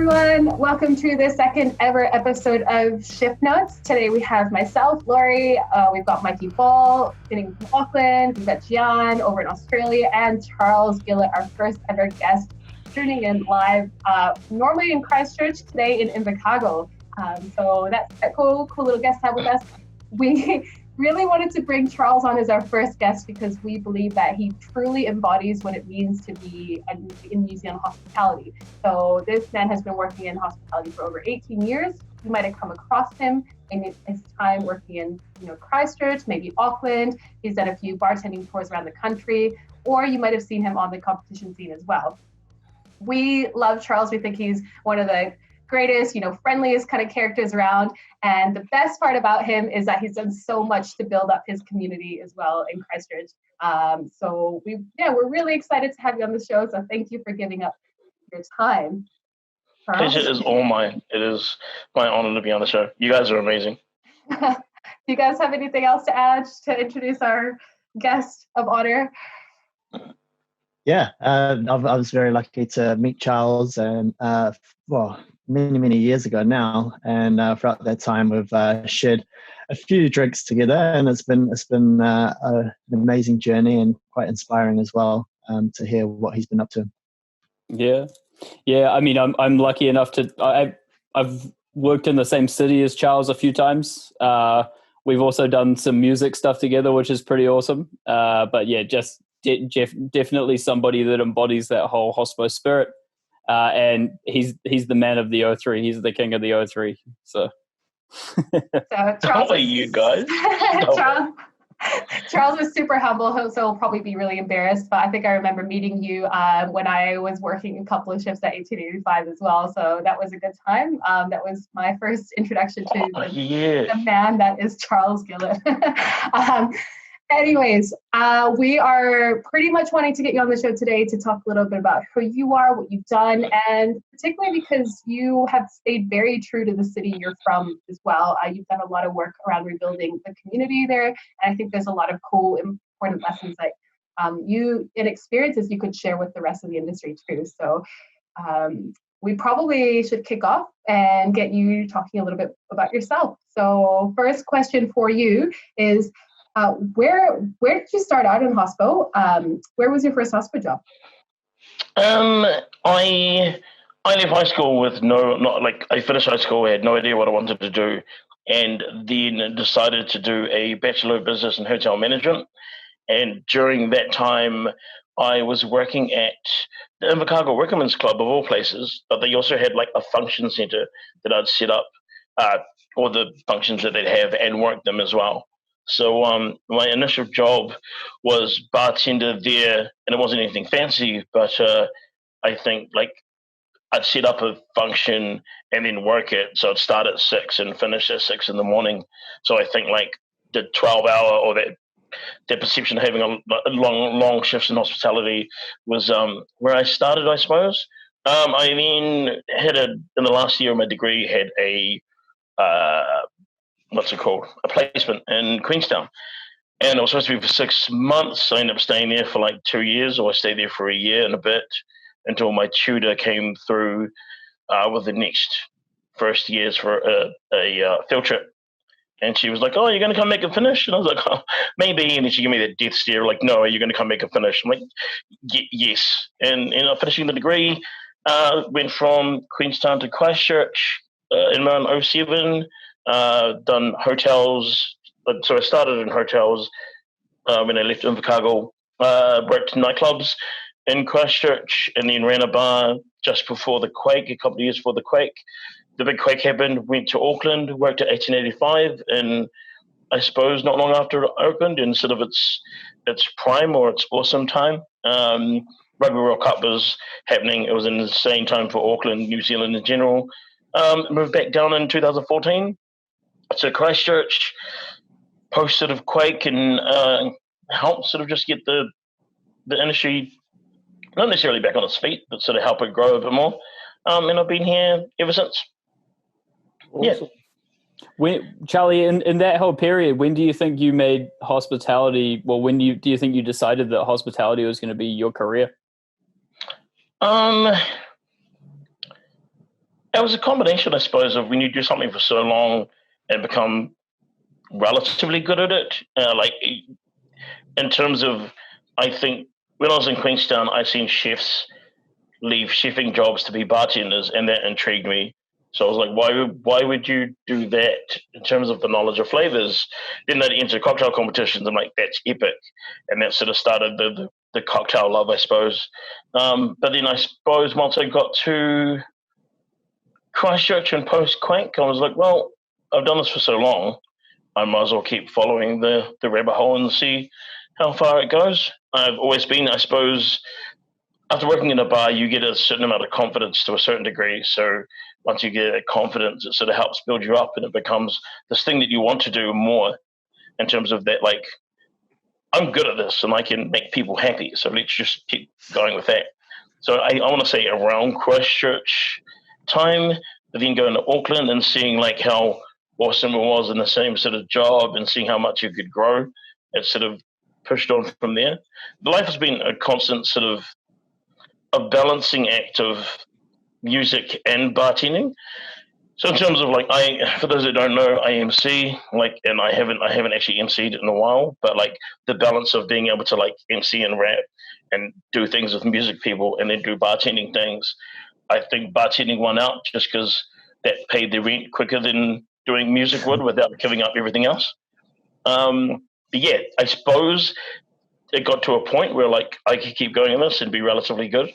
everyone. Welcome to the second ever episode of Shift Notes. Today we have myself, Laurie. We've got Mikey Ball sitting from Auckland. We've got Gian over in Australia, and Charles Gillet, our first ever guest, tuning in live, normally in Christchurch, today in Invercargill. So that's a cool little guest to have with us. We really wanted to bring Charles on as our first guest because we believe that he truly embodies what it means to be in New Zealand hospitality. So this man has been working in hospitality for over 18 years. You might have come across him in his time working in Christchurch, maybe Auckland. He's done a few bartending tours around the country, or you might have seen him on the competition scene as well. We love Charles. We think he's one of the greatest, friendliest kind of characters around. And the best part about him is that he's done so much to build up his community as well in Christchurch. So we're really excited to have you on the show. So thank you for giving up your time. Charles? Pleasure is all mine. It is my honor to be on the show. You guys are amazing. Do you guys have anything else to add to introduce our guest of honor? Yeah, I was very lucky to meet Charles, and many years ago now, and throughout that time we've shared a few drinks together, and it's been an amazing journey and quite inspiring as well to hear what he's been up to. Yeah. I mean, I'm lucky enough to I've worked in the same city as Charles a few times. We've also done some music stuff together, which is pretty awesome. But yeah, just definitely somebody that embodies that whole Hospo spirit. And he's the man of the O3. He's the king of the O3. So Charles, are you guys? Charles was super humble, so he'll probably be really embarrassed. But I think I remember meeting you when I was working a couple of shifts at 1885 as well. So that was a good time. That was my first introduction to the man that is Charles Gillet. Anyways, we are pretty much wanting to get you on the show today to talk a little bit about who you are, what you've done, and particularly because you have stayed very true to the city you're from as well. You've done a lot of work around rebuilding the community there, and I think there's a lot of cool, important lessons that you and experiences you could share with the rest of the industry too. So we probably should kick off and get you talking a little bit about yourself. So first question for you is, where did you start out in Hospo? Where was your first Hospo job? I left high school with I finished high school, I had no idea what I wanted to do, and then decided to do a Bachelor of Business in Hotel Management. And during that time, I was working at the Invercargill Workmen's Club of all places, but they also had a function centre that I'd set up, all the functions that they'd have, and work them as well. So my initial job was bartender there, and it wasn't anything fancy, but I think I'd set up a function and then work it. So I'd start at 6 and finish at 6 in the morning. So I think the 12-hour or that perception of having a long shifts in hospitality was where I started, I suppose. I then in the last year of my degree, had a a placement in Queenstown. And it was supposed to be for 6 months. I ended up staying there for 2 years, or I stayed there for a year and a bit until my tutor came through with the next first years for a field trip. And she was like, "Oh, you're going to come make a finish?" And I was like, "Oh, maybe." And then she gave me that death stare, "No, are you going to come make a finish?" I'm like, yes. And ended up finishing the degree. Went from Queenstown to Christchurch in around 2007. Done hotels, so I started in hotels when I left Invercargill, worked in nightclubs in Christchurch, and then ran a bar just before the quake, a couple of years before the quake. The big quake happened, went to Auckland, worked at 1885, and I suppose not long after it opened, in sort of its prime or its awesome time. Rugby World Cup was happening. It was an insane time for Auckland, New Zealand in general. Moved back down in 2014. So Christchurch, post sort of quake, and helped sort of just get the industry not necessarily back on its feet, but sort of help it grow a bit more. And I've been here ever since. Awesome. Yeah. Charlie, in that whole period, when do you think you made hospitality? Well, when do you think you decided that hospitality was going to be your career? It was a combination, I suppose, of when you do something for so long and become relatively good at it. Like in terms of, I think when I was in Queenstown, I seen chefs leave chefing jobs to be bartenders, and that intrigued me. So I was like, why would you do that in terms of the knowledge of flavors? Then they'd enter cocktail competitions. I'm like, that's epic. And that sort of started the cocktail love, I suppose. But then I suppose once I got to Christchurch and post-quake, I was like, well, I've done this for so long, I might as well keep following the rabbit hole and see how far it goes. I've always been, I suppose, after working in a bar, you get a certain amount of confidence to a certain degree. So once you get that confidence, it sort of helps build you up, and it becomes this thing that you want to do more in terms of that, like, I'm good at this and I can make people happy. So let's just keep going with that. So I want to say around Christchurch time, but then going to Auckland and seeing like how awesome it was in the same sort of job and seeing how much you could grow, it sort of pushed on from there. Life has been a constant sort of a balancing act of music and bartending. So in terms of like, for those that don't know, I MC, like, and I haven't actually MC'd in a while, but like the balance of being able to like MC and rap and do things with music people and then do bartending things, I think bartending won out just because that paid the rent quicker than doing music would without giving up everything else. But yeah, I suppose it got to a point where like I could keep going in this and be relatively good.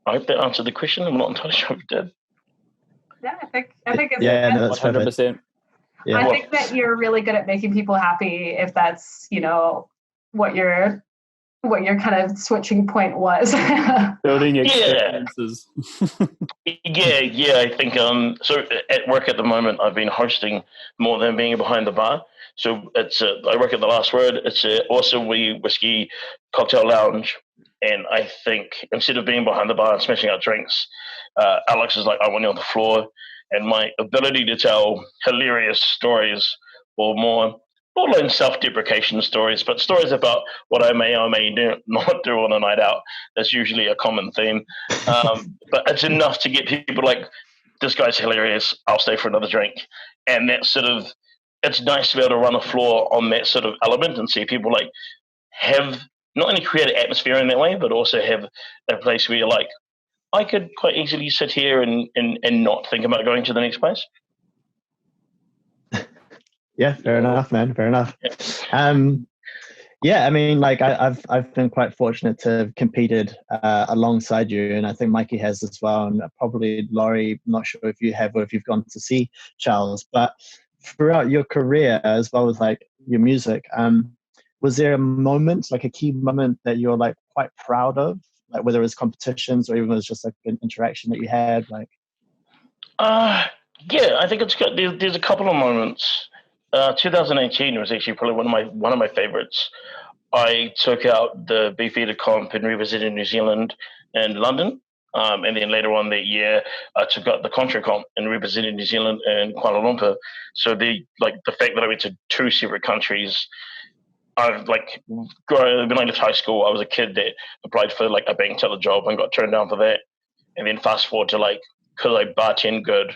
I hope that answered the question. I'm not entirely sure if it did. Yeah, I think it's yeah, no, that's 100%. Yeah. I think that you're really good at making people happy if that's, you know, what your kind of switching point was. Building experiences. Yeah. I think so at work at the moment I've been hosting more than being behind the bar. So it's I work at the Last Word. It's a awesome whiskey cocktail lounge, and I think instead of being behind the bar and smashing out drinks, Alex is like, I want you on the floor, and my ability to tell hilarious stories or more borderline self-deprecation stories, but stories about what I may or may not do on a night out. That's usually a common theme. But it's enough to get people like, this guy's hilarious, I'll stay for another drink. And that sort of, it's nice to be able to run a floor on that sort of element and see people like have, not only create an atmosphere in that way, but also have a place where you're like, I could quite easily sit here and not think about going to the next place. Yeah, fair enough, man. Fair enough. Yeah, I mean, like I've been quite fortunate to have competed alongside you, and I think Mikey has as well, and probably Laurie. Not sure if you have or if you've gone to see Charles, but throughout your career as well as like your music, was there a moment, like a key moment that you're like quite proud of, like whether it was competitions or even it was just like an interaction that you had, like? Yeah, I think it's good. There's a couple of moments. 2018 was actually probably one of my favorites. I took out the Beefeater comp and revisited New Zealand and London, and then later on that year I took out the Contra comp and revisited New Zealand and Kuala Lumpur. So the fact that I went to two separate countries. I've like when I left high school, I was a kid that applied for like a bank teller job and got turned down for that, and then fast forward to like, because I bartend good,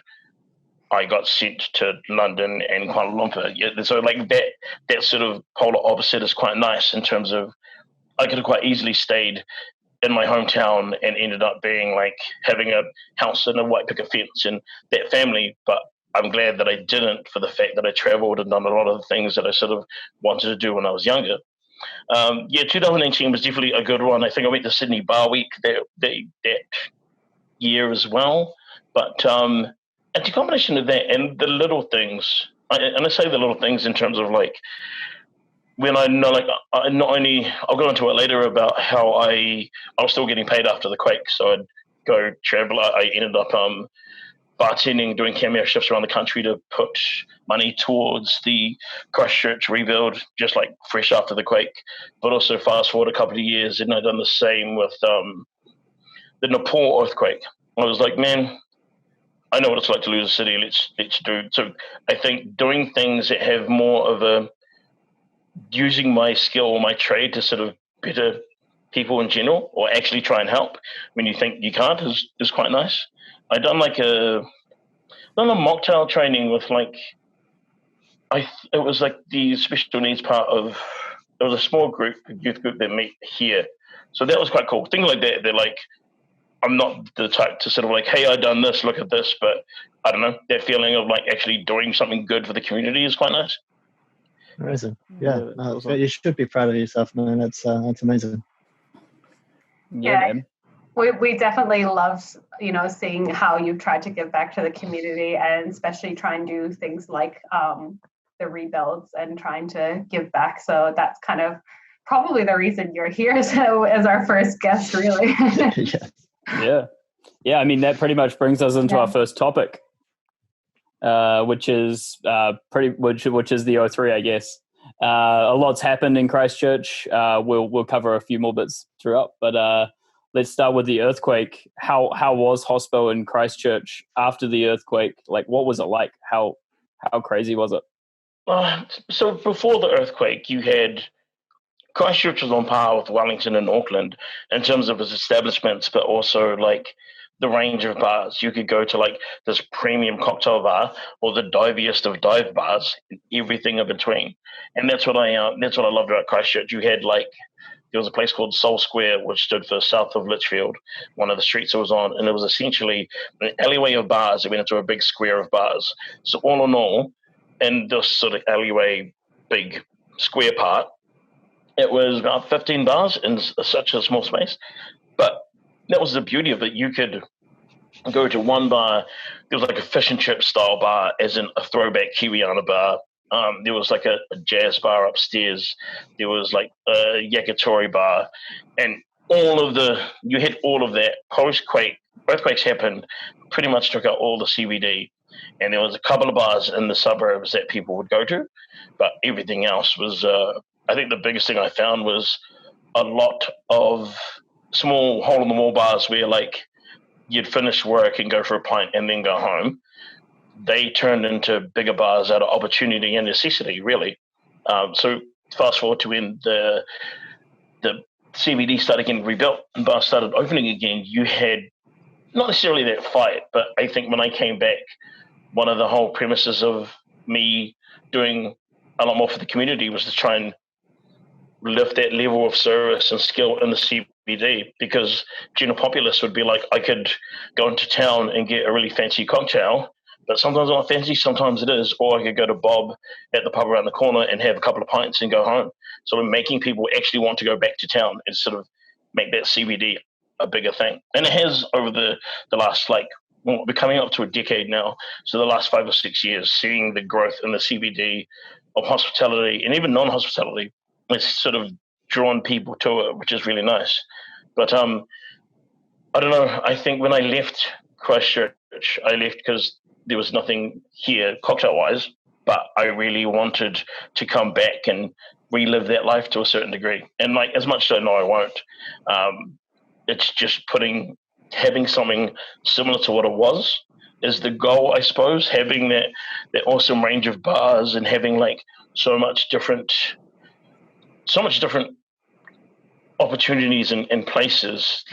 I got sent to London and Kuala Lumpur. Yeah, so like that sort of polar opposite is quite nice in terms of I could have quite easily stayed in my hometown and ended up being like having a house and a white picket fence and that family. But I'm glad that I didn't, for the fact that I traveled and done a lot of the things that I sort of wanted to do when I was younger. 2018 was definitely a good one. I think I went to Sydney Bar Week that year as well. But it's a combination of that and the little things. And I say the little things in terms of like, when I know, like, not only, I'll go into it later about how I was still getting paid after the quake. So I'd go travel. I ended up bartending, doing cameo shifts around the country to put money towards the Christchurch rebuild, just like fresh after the quake. But also fast forward a couple of years, and I've done the same with the Nepal earthquake. I was like, man, I know what it's like to lose a city. Let's do. So I think doing things that have more of a using my skill or my trade to sort of better people in general, or actually try and help when you think you can't, is quite nice. I done a mocktail training with it was like the special needs part of. It was a small group, a youth group that meet here, so that was quite cool. Things like that. They're like, I'm not the type to sort of like, hey, I done this, look at this, but I don't know. That feeling of like actually doing something good for the community is quite nice. Amazing. Yeah, awesome. You should be proud of yourself, man. That's amazing. Yeah, man. We definitely love, seeing how you've tried to give back to the community, and especially try and do things like the rebuilds and trying to give back. So that's kind of probably the reason you're here, so as our first guest, really. Yeah. I mean, that pretty much brings us into our first topic, which is which is the 03, I guess. A lot's happened in Christchurch. We'll cover a few more bits throughout, but let's start with the earthquake. How was Hospo in Christchurch after the earthquake? Like, what was it like? How crazy was it? So before the earthquake, you had Christchurch was on par with Wellington and Auckland in terms of its establishments, but also like the range of bars. You could go to like this premium cocktail bar or the diviest of dive bars, and everything in between. And that's what I loved about Christchurch. You had there was a place called Soul Square, which stood for South of Litchfield, one of the streets it was on, and it was essentially an alleyway of bars that went into a big square of bars. So all in all, in this sort of alleyway, big square part, it was about 15 bars in such a small space. But that was the beauty of it. You could go to one bar. There was like a fish and chip style bar, as in a throwback Kiwiana bar. There was like a jazz bar upstairs. There was like a yakitori bar. And you had all of that. Post-quake, earthquakes happened, pretty much took out all the CBD. And there was a couple of bars in the suburbs that people would go to. But everything else was... I think the biggest thing I found was a lot of small hole-in-the-wall bars where, like, you'd finish work and go for a pint and then go home. They turned into bigger bars out of opportunity and necessity, really. So fast forward to when the CBD started getting rebuilt and bars started opening again, you had not necessarily that fight, but I think when I came back, one of the whole premises of me doing a lot more for the community was to try and lift that level of service and skill in the CBD, because general populace would be like, I could go into town and get a really fancy cocktail, but sometimes it's not fancy, sometimes it is, or I could go to Bob at the pub around the corner and have a couple of pints and go home. So we're making people actually want to go back to town and sort of make that CBD a bigger thing. And it has over the last, we're coming up to a decade now, so the last 5 or 6 years, seeing the growth in the CBD of hospitality and even non-hospitality. It's sort of drawn people to it, which is really nice. But I don't know. I think when I left Christchurch, I left because there was nothing here cocktail-wise, but I really wanted to come back and relive that life to a certain degree. And as much as I know I won't, it's just having something similar to what it was is the goal, I suppose. Having that awesome range of bars and having so much different opportunities and places,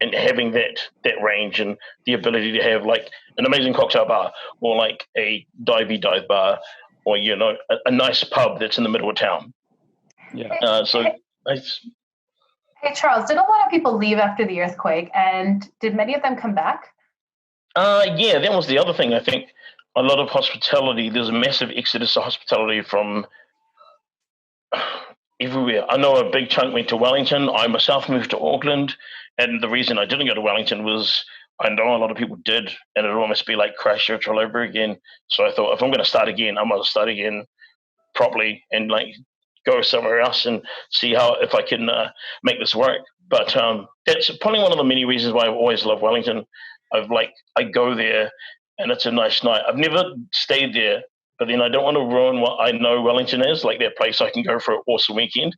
and having that range and the ability to have an amazing cocktail bar or a dive bar or a nice pub that's in the middle of town. Hey Charles, did a lot of people leave after the earthquake, and did many of them come back? Yeah, that was the other thing. I think a lot of hospitality, there's a massive exodus of hospitality from everywhere. I know a big chunk went to Wellington. I myself moved to Auckland, and the reason I didn't go to Wellington was I know a lot of people did, and it would almost be like Christchurch all over again. So I thought, if I'm going to start again, I might as well start again properly and go somewhere else and see if I can make this work. But that's probably one of the many reasons why I've always loved Wellington. I go there and it's a nice night. I've never stayed there, but then I don't want to ruin what I know Wellington is, that place I can go for an awesome weekend.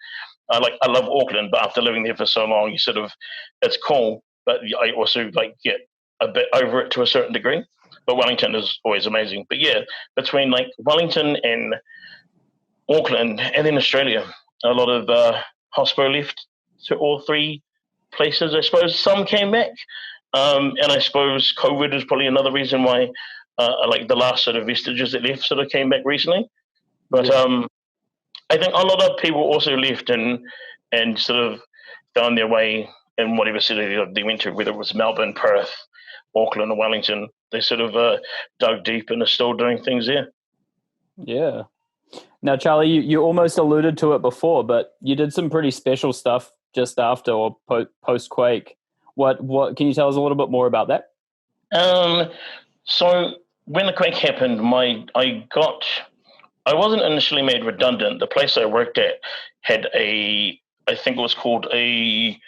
I love Auckland, but after living there for so long, it's cool, but I also get a bit over it to a certain degree. But Wellington is always amazing. But yeah, between Wellington and Auckland and then Australia, a lot of Hospo left to all three places. I suppose some came back, and I suppose COVID is probably another reason why, like the last sort of vestiges that left sort of came back recently. But I think a lot of people also left and sort of found their way in whatever city they went to, whether it was Melbourne, Perth, Auckland, or Wellington. They sort of dug deep and are still doing things there. Yeah. Now, Charlie, you almost alluded to it before, but you did some pretty special stuff just after or post Quake. What can you tell us a little bit more about that? So when the Quake happened, I wasn't initially made redundant. The place I worked at had I think it was called it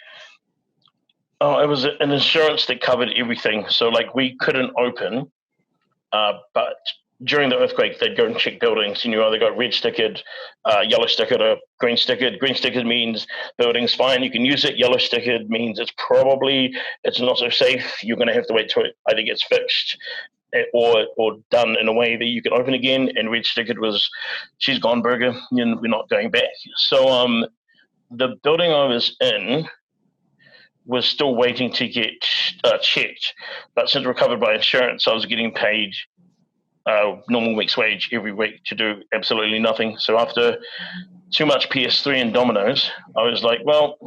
was an insurance that covered everything. So like we couldn't open, but during the earthquake, they'd go and check buildings, and you either got red stickered, yellow stickered, or green stickered. Green stickered means building's fine, you can use it. Yellow stickered means it's not so safe. You're going to have to wait till it either gets fixed or done in a way that you can open again. And red stickered was, she's gone, burger, and we're not going back. So the building I was in was still waiting to get checked, but since we're covered by insurance, I was getting paid normal week's wage every week to do absolutely nothing. So after too much PS3 and Dominoes, I was like, well,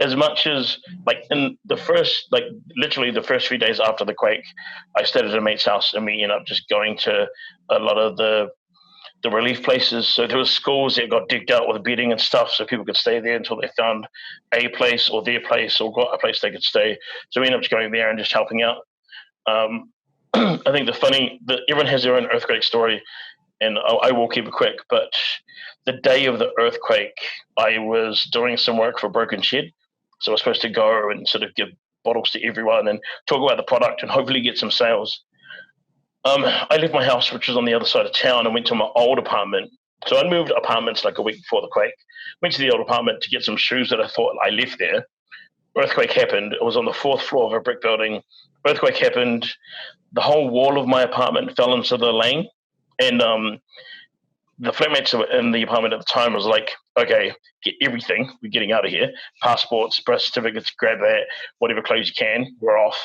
as much as like in the first, like literally the first 3 days after the quake, I stayed at a mate's house, and we ended up just going to a lot of the relief places. So there were schools that got digged out with bedding and stuff, so people could stay there until they found a place or their place or got a place they could stay. So we ended up just going there and just helping out. I think everyone has their own earthquake story, and I will keep it quick. But the day of the earthquake, I was doing some work for Broken Shed. So I was supposed to go and sort of give bottles to everyone and talk about the product and hopefully get some sales. I left my house, which was on the other side of town, and went to my old apartment. So I moved apartments like a week before the quake. Went to the old apartment to get some shoes that I thought I left there. Earthquake happened. It was on the 4th floor of a brick building. Earthquake happened. The whole wall of my apartment fell into the lane. And the flatmates in the apartment at the time was like, okay, get everything. We're getting out of here. Passports, birth certificates, grab that, whatever clothes you can. We're off.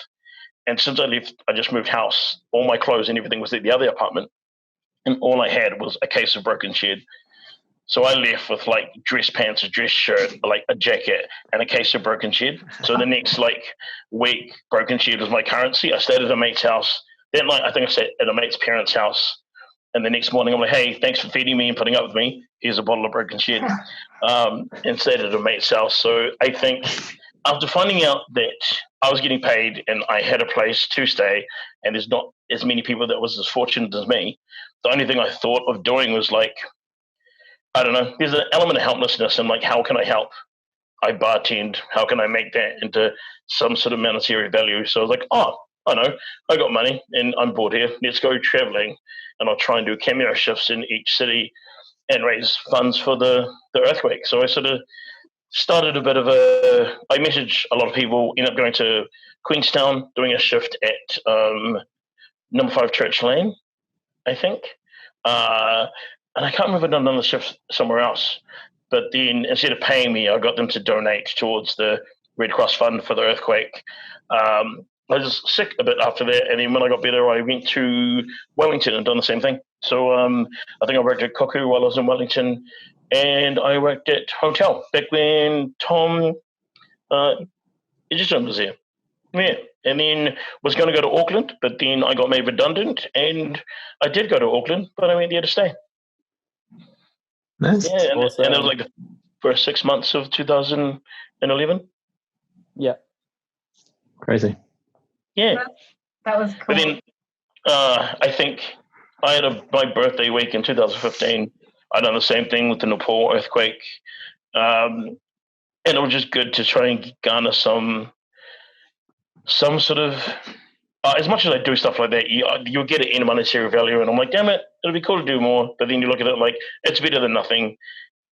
And since I left, I just moved house. All my clothes and everything was at the other apartment. And all I had was a case of Broken Shed. So I left with like dress pants, a dress shirt, like a jacket, and a case of Broken Shed. So the next week, Broken Shed was my currency. I stayed at a mate's house. That night, I think I stayed at a mate's parents' house. And the next morning, I'm like, hey, thanks for feeding me and putting up with me. Here's a bottle of Broken Shed. And stayed at a mate's house. So I think after finding out that I was getting paid and I had a place to stay, and there's not as many people that was as fortunate as me, the only thing I thought of doing was like, I don't know, there's an element of helplessness and like, how can I help? I bartend. How can I make that into some sort of monetary value? So I was like, oh, I know, I got money and I'm bored here. Let's go traveling, and I'll try and do cameo shifts in each city and raise funds for the earthquake. So I sort of started a bit of I messaged a lot of people, ended up going to Queenstown, doing a shift at number 5 Church Lane, I think. And I can't remember if I'd done another shift somewhere else. But then instead of paying me, I got them to donate towards the Red Cross Fund for the earthquake. I was sick a bit after that, and then when I got better, I went to Wellington and done the same thing. So I think I worked at Cuckoo while I was in Wellington, and I worked at Hotel back when Tom Edgerton was there. Yeah, and then was going to go to Auckland, but then I got made redundant, and I did go to Auckland, but I went there to stay. Nice. Yeah, Awesome. and it was like the first 6 months of 2011. Yeah. Crazy. Yeah. That was cool. But then I think I had my birthday week in 2015. I done the same thing with the Nepal earthquake. And it was just good to try and garner some sort of, as much as I do stuff like that, you'll get it in monetary value. And I'm like, damn it, it'll be cool to do more. But then you look at it like, it's better than nothing.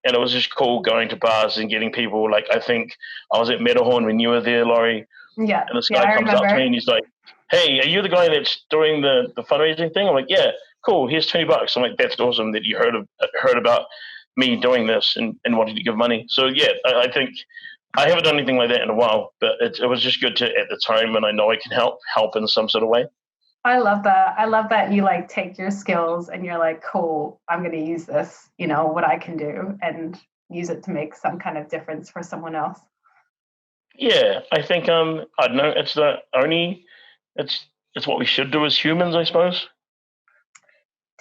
And it was just cool going to bars and getting people. Like, I think I was at Matterhorn when you were there, Laurie. Yeah. And this guy comes up to me and he's like, hey, are you the guy that's doing the fundraising thing? I'm like, yeah, cool, here's $20. I'm like, that's awesome that you heard about me doing this and wanting to give money. So yeah, I think I haven't done anything like that in a while, but it was just good to, at the time, and I know I can help in some sort of way. I love that. I love that you like take your skills and you're like, cool, I'm going to use this, what I can do, and use it to make some kind of difference for someone else. Yeah, I think I don't know. It's what we should do as humans, I suppose.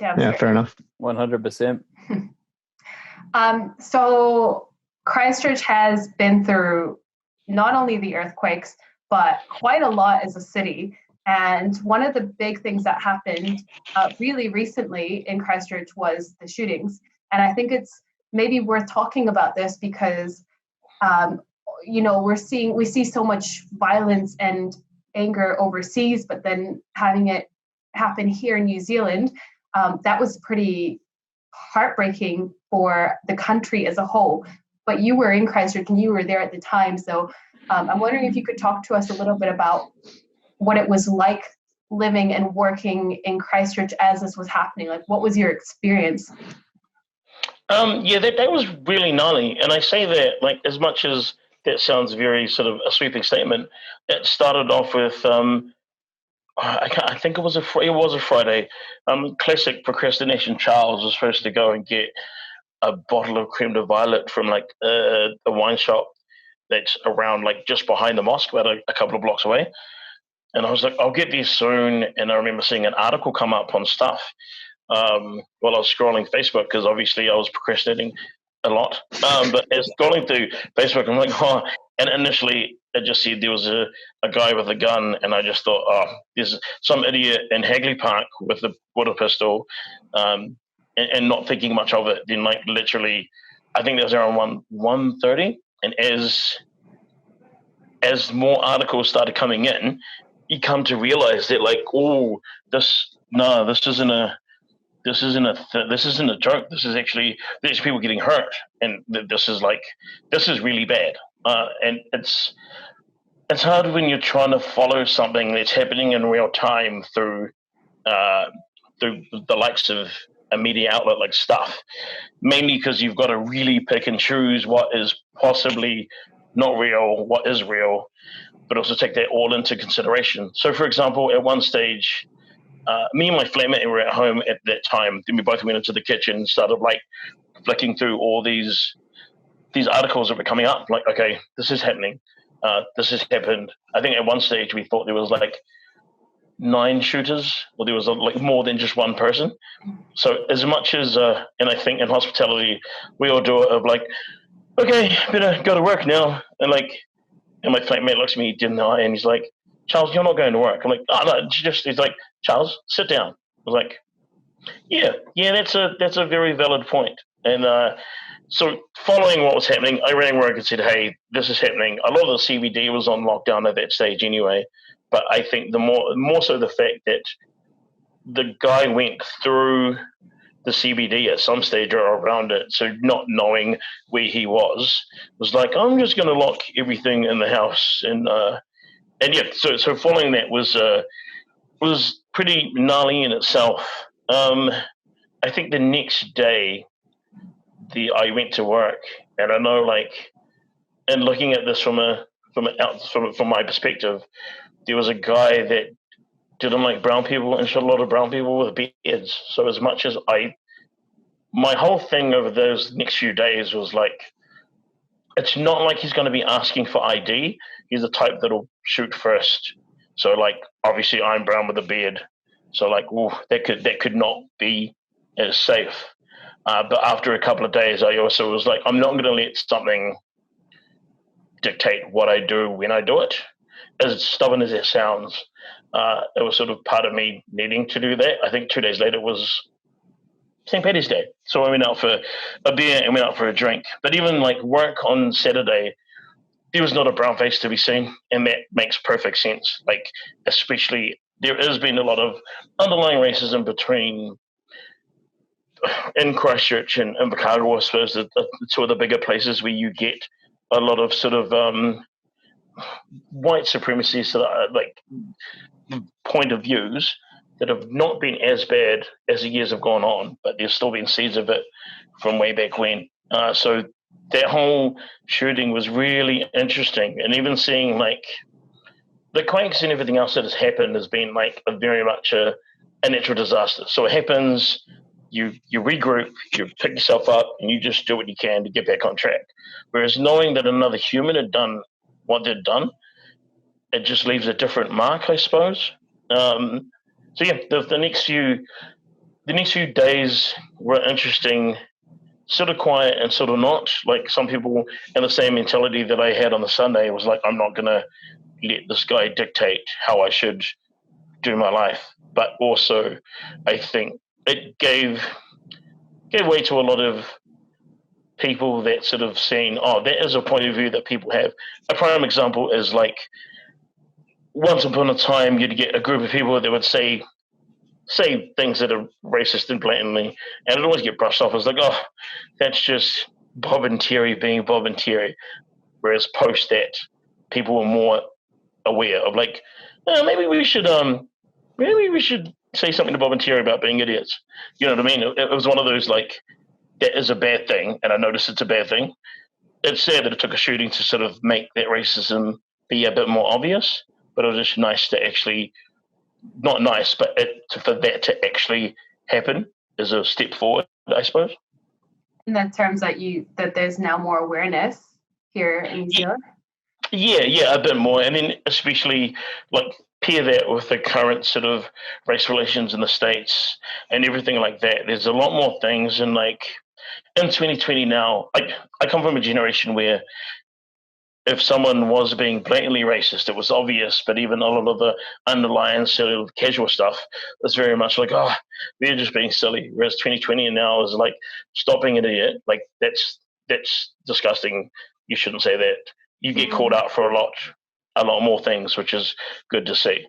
Yeah, fair enough. 100%. So Christchurch has been through not only the earthquakes, but quite a lot as a city. And one of the big things that happened really recently in Christchurch was the shootings. And I think it's maybe worth talking about this because, we see so much violence and anger overseas, but then having it happen here in New Zealand, that was pretty heartbreaking for the country as a whole. But you were in Christchurch and you were there at the time. So I'm wondering if you could talk to us a little bit about what it was like living and working in Christchurch as this was happening. Like, what was your experience? That was really gnarly. And I say that, like, as much as that sounds very sort of a sweeping statement, it started off with, I think it was a Friday. Classic procrastination. Charles was supposed to go and get a bottle of creme de violet from like a wine shop that's around like just behind the mosque, about a couple of blocks away. And I was like, I'll get these soon. And I remember seeing an article come up on stuff while I was scrolling Facebook, because obviously I was procrastinating a lot. But as scrolling through Facebook, I'm like, oh. And initially it just said there was a guy with a gun. And I just thought, oh, there's some idiot in Hagley Park with a pistol, and not thinking much of it. Then like literally, I think that was around 1:30. And as more articles started coming in, you come to realize that like, this isn't a joke. There's people getting hurt, and this is really bad. And it's hard when you're trying to follow something that's happening in real time through the likes of a media outlet like Stuff, mainly because you've got to really pick and choose what is possibly not real, what is real, but also take that all into consideration. So, for example, at one stage, me and my flatmate were at home at that time. Then we both went into the kitchen and started like flicking through all these articles that were coming up. Like, okay, this is happening. This has happened. I think at one stage we thought there was like 9 shooters, or there was like more than just one person. So as much as, and I think in hospitality, we all do it of like, okay, better go to work now. And my flatmate looks at me in the eye and he's like, Charles, you're not going to work. I'm like, oh no, he's like, Charles, sit down. I was like, yeah, that's a very valid point. And so following what was happening, I ran work and said, hey, this is happening. A lot of the CBD was on lockdown at that stage anyway. But I think the more so the fact that the guy went through the CBD at some stage or around it, so not knowing where he was like, I'm just going to lock everything in the house. And yeah, so following that was pretty gnarly in itself. I think the next day, I went to work, and I know, like, and looking at this from my perspective, there was a guy that didn't like brown people and shot a lot of brown people with beards. So as much as my whole thing over those next few days was like, it's not like he's going to be asking for ID. He's the type that'll shoot first. So like, obviously I'm brown with a beard. So like, that could not be as safe. But after a couple of days, I also was like, I'm not going to let something dictate what I do when I do it. As stubborn as it sounds, it was sort of part of me needing to do that. I think 2 days later was St. Paddy's Day. So I went out for a beer and went out for a drink. But even like work on Saturday, there was not a brown face to be seen. And that makes perfect sense. Like, especially there has been a lot of underlying racism in Christchurch and Invercargill, I suppose, the two of the bigger places where you get a lot of sort of white supremacy, so that, like, point of views that have not been as bad as the years have gone on, but there's still been seeds of it from way back when. So that whole shooting was really interesting, and even seeing like the quakes and everything else that has happened has been like very much a natural disaster. So it happens, you regroup, you pick yourself up, and you just do what you can to get back on track. Whereas knowing that another human had done what they'd done, it just leaves a different mark, I suppose. So yeah, the next few days were interesting, sort of quiet and sort of not. Like some people in the same mentality that I had on the Sunday was like, I'm not gonna let this guy dictate how I should do my life. But also, I think it gave way to a lot of people that sort of saying, oh, that is a point of view that people have. A prime example is like once upon a time you'd get a group of people that would say things that are racist and blatantly, and it'd always get brushed off as like, oh, that's just Bob and Terry being Bob and Terry. Whereas post that, people were more aware of like, maybe we should say something to Bob and Terry about being idiots. You know what I mean? It was one of those like, that is a bad thing, and I notice it's a bad thing. It's sad that it took a shooting to sort of make that racism be a bit more obvious, but it was just nice to actually, not nice, but for that to actually happen is a step forward, I suppose. In that terms that there's now more awareness here in New Zealand? Yeah, a bit more. And then especially like pair that with the current sort of race relations in the States and everything like that. There's a lot more things, and like in 2020 now, I come from a generation where if someone was being blatantly racist, it was obvious, but even a lot of the underlying sort of casual stuff was very much like, oh, they're just being silly. Whereas 2020 now is like, stop being an idiot. Like, that's disgusting. You shouldn't say that. You get called out for a lot more things, which is good to see.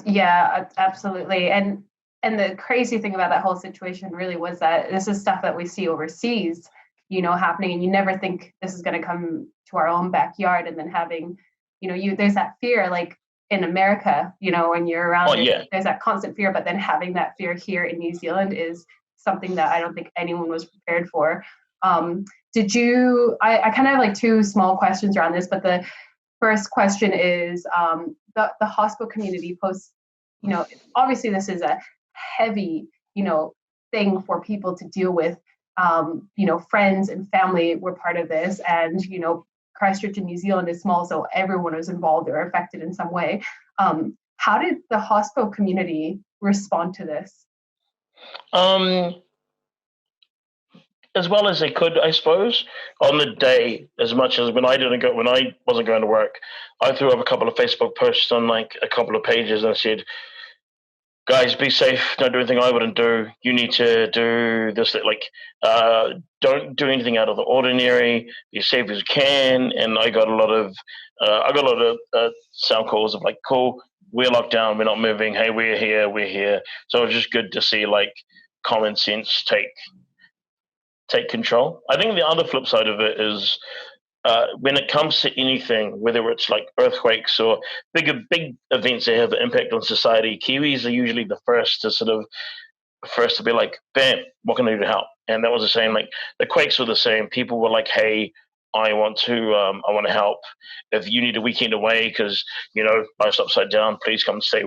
Yeah, absolutely. And the crazy thing about that whole situation really was that this is stuff that we see overseas, happening, and you never think this is going to come to our own backyard. And then having, there's that fear, like in America, when you're around, there's that constant fear, but then having that fear here in New Zealand is something that I don't think anyone was prepared for. I kind of have like two small questions around this, but the first question is the Hospo community posts, obviously this is a heavy, thing for people to deal with. Friends and family were part of this, and, Christchurch in New Zealand is small, so everyone was involved or affected in some way. How did the Hospo community respond to this? As well as they could, I suppose. On the day, as much as when I wasn't going to work, I threw up a couple of Facebook posts on like a couple of pages and I said, guys, be safe. Don't do anything I wouldn't do. You need to do this. Don't do anything out of the ordinary. Be as safe as you can. And I got a lot of sound calls of like, cool, we're locked down, we're not moving. Hey, we're here. So it was just good to see like common sense take control. I think the other flip side of it is when it comes to anything, whether it's like earthquakes or big events that have an impact on society, Kiwis are usually the first to be like, bam, what can I do to help? And that was the same. Like the quakes were the same. People were like, hey, I want to help. If you need a weekend away because life's upside down, please come stay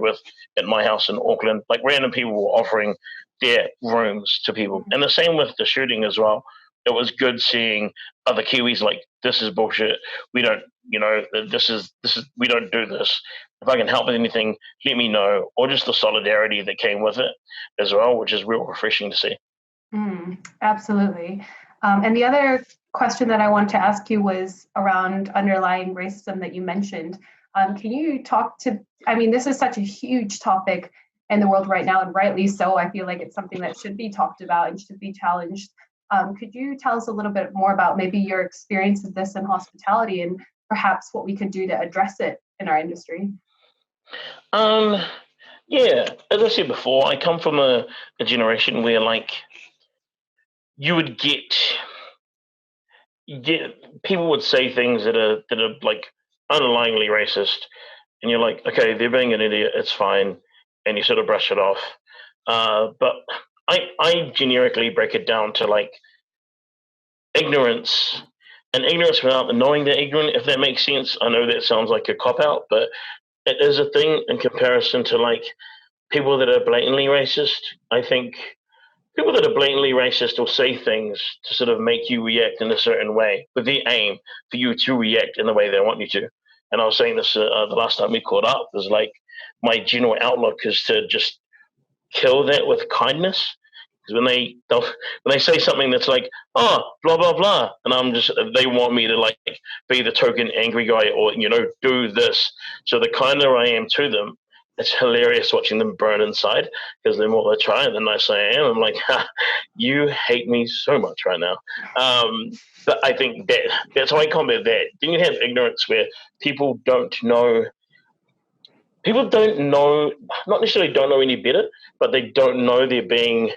at my house in Auckland. Like random people were offering their rooms to people, and the same with the shooting as well. It was good seeing other Kiwis like, this is bullshit. We don't, this is we don't do this. If I can help with anything, let me know, or just the solidarity that came with it as well, which is real refreshing to see. Absolutely. And the other question that I wanted to ask you was around underlying racism that you mentioned. Can you talk to, this is such a huge topic in the world right now, and rightly so. I feel like it's something that should be talked about and should be challenged. Could you tell us a little bit more about maybe your experience of this in hospitality and perhaps what we could do to address it in our industry? Yeah, as I said before, I come from a generation where like you would get people would say things that are like underlyingly racist, and you're like, okay, they're being an idiot, it's fine, and you sort of brush it off. But I generically break it down to like, ignorance, and ignorance without knowing they're ignorant, if that makes sense. I know that sounds like a cop-out, but it is a thing in comparison to like people that are blatantly racist. I think people that are blatantly racist will say things to sort of make you react in a certain way with the aim for you to react in the way they want you to. And I was saying this the last time we caught up, is like my general outlook is to just kill that with kindness. Because when they say something that's like, oh, blah blah blah, and they want me to like be the token angry guy, or do this. So the kinder I am to them, it's hilarious watching them burn inside, because the more they try, the nicer I am. I'm like, you hate me so much right now. But I think that's how I combat that. Then you have ignorance where people don't know. People don't know, not necessarily don't know any better, but they don't know they're being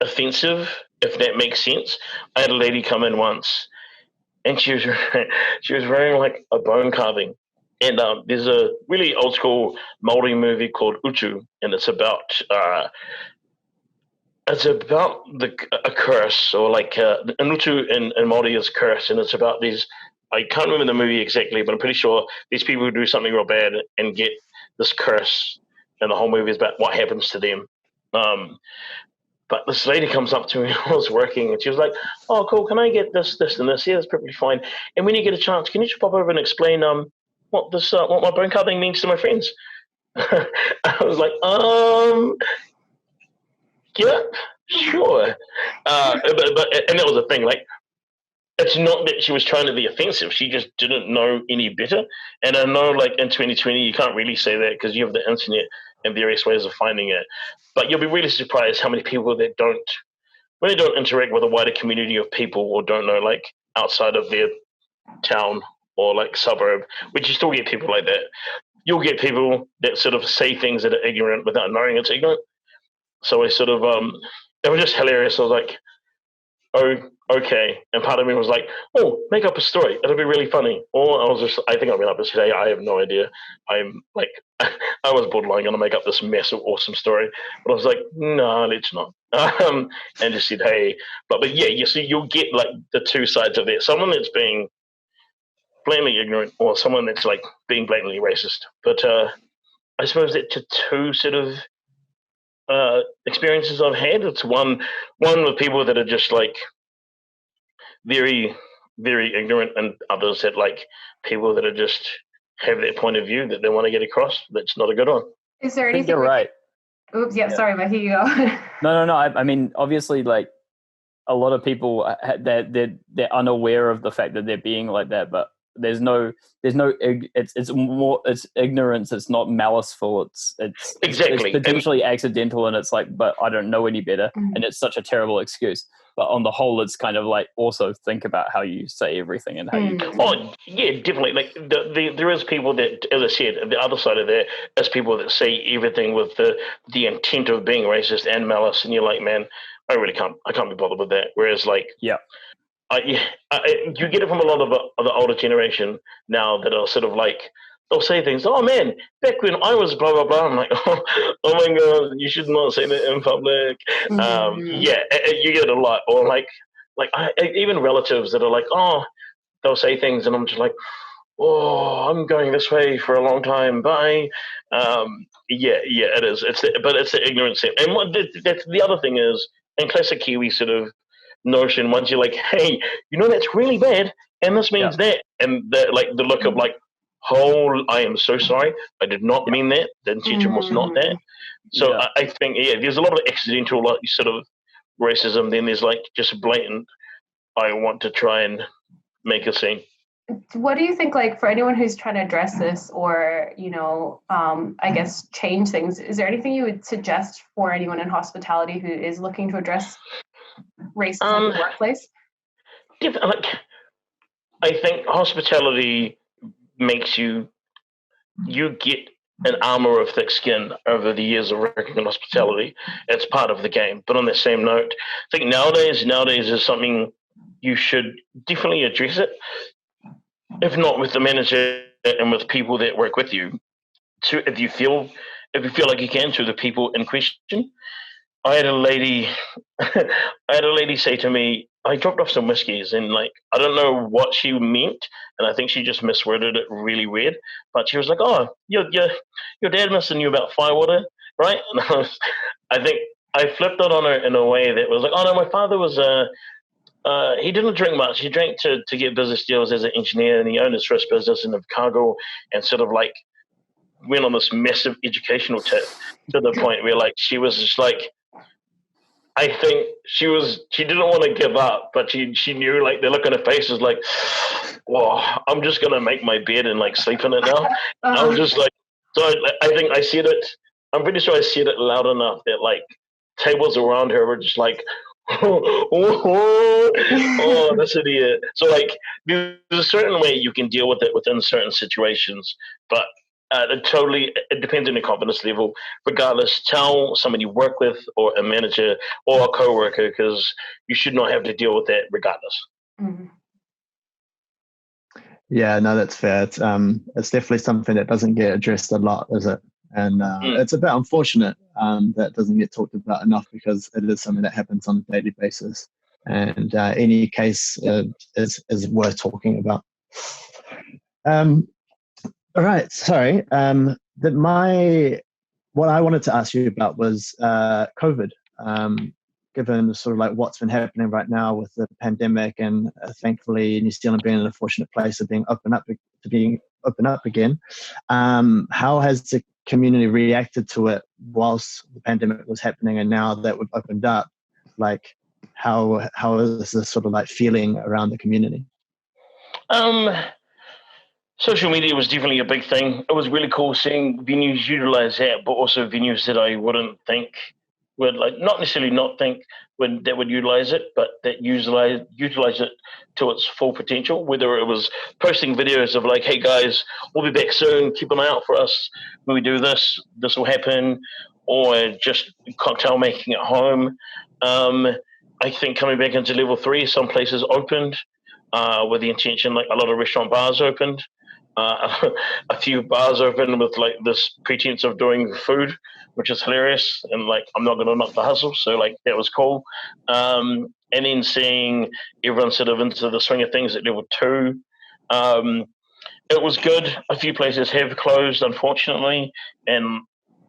offensive, if that makes sense. I had a lady come in once, and she was wearing like a bone carving. And there's a really old school Maori movie called Utu, and it's about a curse, or like an Utu in Maori is curse, and it's about these. I can't remember the movie exactly, but I'm pretty sure these people who do something real bad and get this curse, and the whole movie is about what happens to them. But this lady comes up to me when I was working, and she was like, "Oh, cool, can I get this, this, and this? Yeah, that's perfectly fine. And when you get a chance, can you just pop over and explain what my bone carving means to my friends?" I was like, yeah, sure. But and that was the thing, like, it's not that she was trying to be offensive. She just didn't know any better. And I know, like, in 2020, you can't really say that because you have the internet and various ways of finding it. But you'll be really surprised how many people that when they don't interact with a wider community of people, or don't know, like, outside of their town or, like, suburb, which you still get people like that. You'll get people that sort of say things that are ignorant without knowing it's ignorant. So I sort of, it was just hilarious. I was like, oh, okay. And part of me was like, oh, make up a story. It'll be really funny. Or I think I went up and said, hey, I have no idea. I'm like, I was borderline going to make up this massive, awesome story. But I was like, no, let's not. And just said, hey. But yeah, you see, you'll get like the two sides of that. Someone that's being blatantly ignorant, or someone that's like being blatantly racist. But I suppose that to two sort of experiences I've had. It's one with people that are just like very, very ignorant, and others that like people that are just have that point of view that they want to get across. That's not a good one. Is there anything? You're right. Oops, yeah, sorry, but here you go. No. I mean, obviously, like a lot of people, they're unaware of the fact that they're being like that, but it's ignorance. It's not maliceful. It's exactly. It's potentially accidental, and it's like, but I don't know any better, and it's such a terrible excuse. But on the whole, it's kind of like also think about how you say everything and how you. Oh yeah, definitely. Like there is people that, as I said, the other side of that is people that say everything with the intent of being racist and malice, and you're like, man, I can't be bothered with that. Whereas like, yeah. You get it from a lot of the older generation now that are sort of like, they'll say things, oh man, back when I was blah, blah, blah. I'm like, oh my God, you should not say that in public. Yeah, you get it a lot. Or like even relatives that are like, oh, they'll say things and I'm just like, oh, I'm going this way for a long time. Bye. Yeah, it is. But it's the ignorance. And that's the other thing is, in classic Kiwi sort of notion, once you're like, hey, that's really bad, and this means that, and that, like the look of like, oh, I am so sorry, I did not mean that, the intention was not that. So I think there's a lot of accidental like sort of racism, then there's like just blatant, I want to try and make a scene. What do you think, like, for anyone who's trying to address this, or I guess change things, is there anything you would suggest for anyone in hospitality who is looking to address racism in the workplace? Like, I think hospitality makes you get an armor of thick skin over the years of working in hospitality. It's part of the game. But on the same note, I think nowadays is something you should definitely address it, if not with the manager and with people that work with you. If you feel like you can, to the people in question. I had a lady, say to me, I dropped off some whiskeys, and like I don't know what she meant, and I think she just misworded it really weird. But she was like, "Oh, your dad missing you about firewater, right?" And I think I flipped it on her in a way that was like, "Oh no, my father was he didn't drink much. He drank to get business deals as an engineer, and he owned his first business in Chicago, and sort of like went on this massive educational tip to the point where like she was just like." I think she didn't want to give up, but she knew like the look on her face was like, "Whoa, I'm just gonna make my bed and like sleep in it now." I was just like, so I think I said it. I'm pretty sure I said it loud enough that like tables around her were just like, oh, this idiot. So like, there's a certain way you can deal with it within certain situations, but it depends on your confidence level. Regardless, tell someone you work with, or a manager, or a coworker, because you should not have to deal with that regardless. Mm-hmm. Yeah, no, that's fair. It's definitely something that doesn't get addressed a lot, is it? And it's a bit unfortunate that doesn't get talked about enough, because it is something that happens on a daily basis. And any case is worth talking about. All right, sorry. What I wanted to ask you about was COVID. Given sort of like what's been happening right now with the pandemic, and thankfully New Zealand being in a fortunate place of being open up again, how has the community reacted to it whilst the pandemic was happening, and now that we've opened up, like how is this sort of like feeling around the community? Social media was definitely a big thing. It was really cool seeing venues utilize that, but also venues that I wouldn't think would not necessarily not think that would utilize it, but that utilize it to its full potential. Whether it was posting videos of like, "Hey guys, we'll be back soon. Keep an eye out for us when we do this. This will happen," or just cocktail making at home. I think coming back into level 3, some places opened with the intention, like a lot of restaurant bars opened. A few bars open with like this pretense of doing food, which is hilarious, and like I'm not going to knock the hustle, so like that was cool. And then seeing everyone sort of into the swing of things at level 2, it was good. A few places have closed, unfortunately, and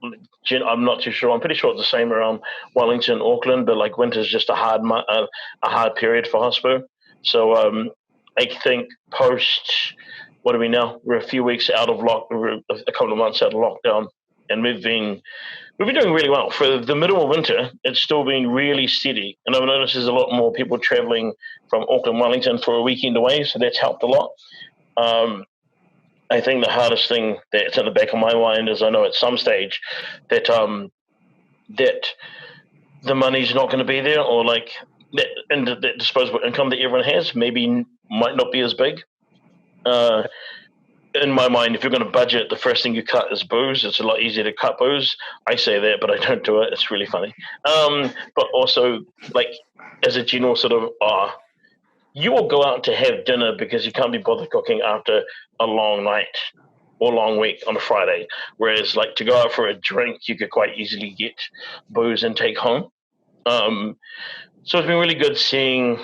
I'm not too sure. I'm pretty sure it's the same around Wellington, Auckland, but like winter's just a hard period for Hospo. So I think post, what are we now? We're a few weeks out of we're a couple of months out of lockdown, and we've been doing really well. For the middle of winter, it's still been really steady, and I've noticed there's a lot more people traveling from Auckland, Wellington for a weekend away, so that's helped a lot. I think the hardest thing that's in the back of my mind is I know at some stage that that the money's not going to be there, or like and the disposable income that everyone has maybe might not be as big. In my mind, if you're going to budget, the first thing you cut is booze. It's a lot easier to cut booze. I say that, but I don't do it. It's really funny. But also, like, as a general sort of, you will go out to have dinner because you can't be bothered cooking after a long night or long week on a Friday. Whereas, like, to go out for a drink, you could quite easily get booze and take home. So it's been really good seeing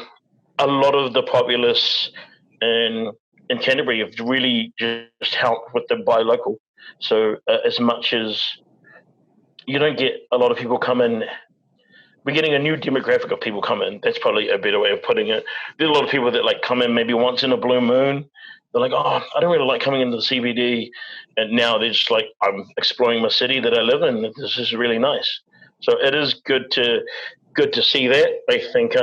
a lot of the populace in Canterbury have really just helped with the buy local. So as much as you don't get a lot of people come in, we're getting a new demographic of people come in. That's probably a better way of putting it. There's a lot of people that like come in maybe once in a blue moon. They're like, "Oh, I don't really like coming into the CBD," and now they're just like, "I'm exploring my city that I live in. This is really nice." So it is good to see that. I think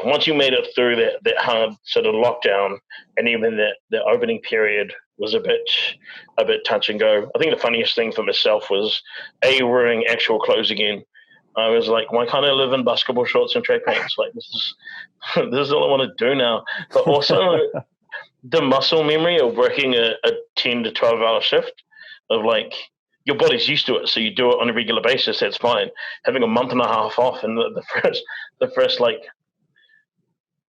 once you made it through that hard sort of lockdown, and even the opening period was a bit touch and go. I think the funniest thing for myself was wearing actual clothes again. I was like, why can't I live in basketball shorts and track pants? Like this is all I want to do now. But also the muscle memory of working a 10 to 12 hour shift, of like your body's used to it, so you do it on a regular basis. That's fine. Having a month and a half off, and the first like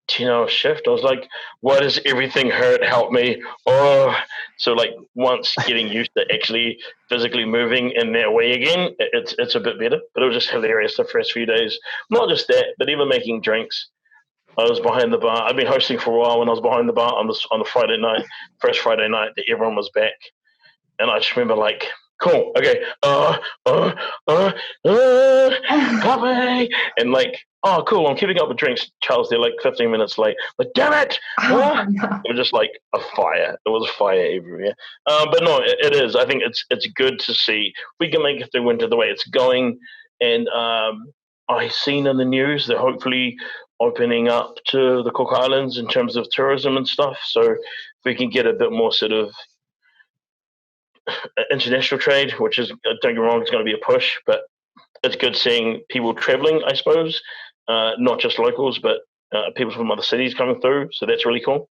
10-hour shift. I was like, why does everything hurt? Help me. Oh, so like once getting used to actually physically moving in their way again, it's a bit better. But it was just hilarious the first few days. Not just that, but even making drinks. I was behind the bar. I've been hosting for a while. When I was behind the bar on the Friday night, first Friday night that everyone was back, and I just remember like, cool, okay, coffee, and like, oh, cool, I'm keeping up with drinks. Charles, they're like 15 minutes late. Like, damn it! Oh, no. It was just like a fire. It was fire everywhere. But no, it is. I think it's good to see we can make it through winter the way it's going, and I seen in the news that hopefully opening up to the Cook Islands in terms of tourism and stuff. So if we can get a bit more sort of international trade, which is, don't get me wrong, it's going to be a push, but it's good seeing people traveling, I suppose, not just locals, but people from other cities coming through. So that's really cool.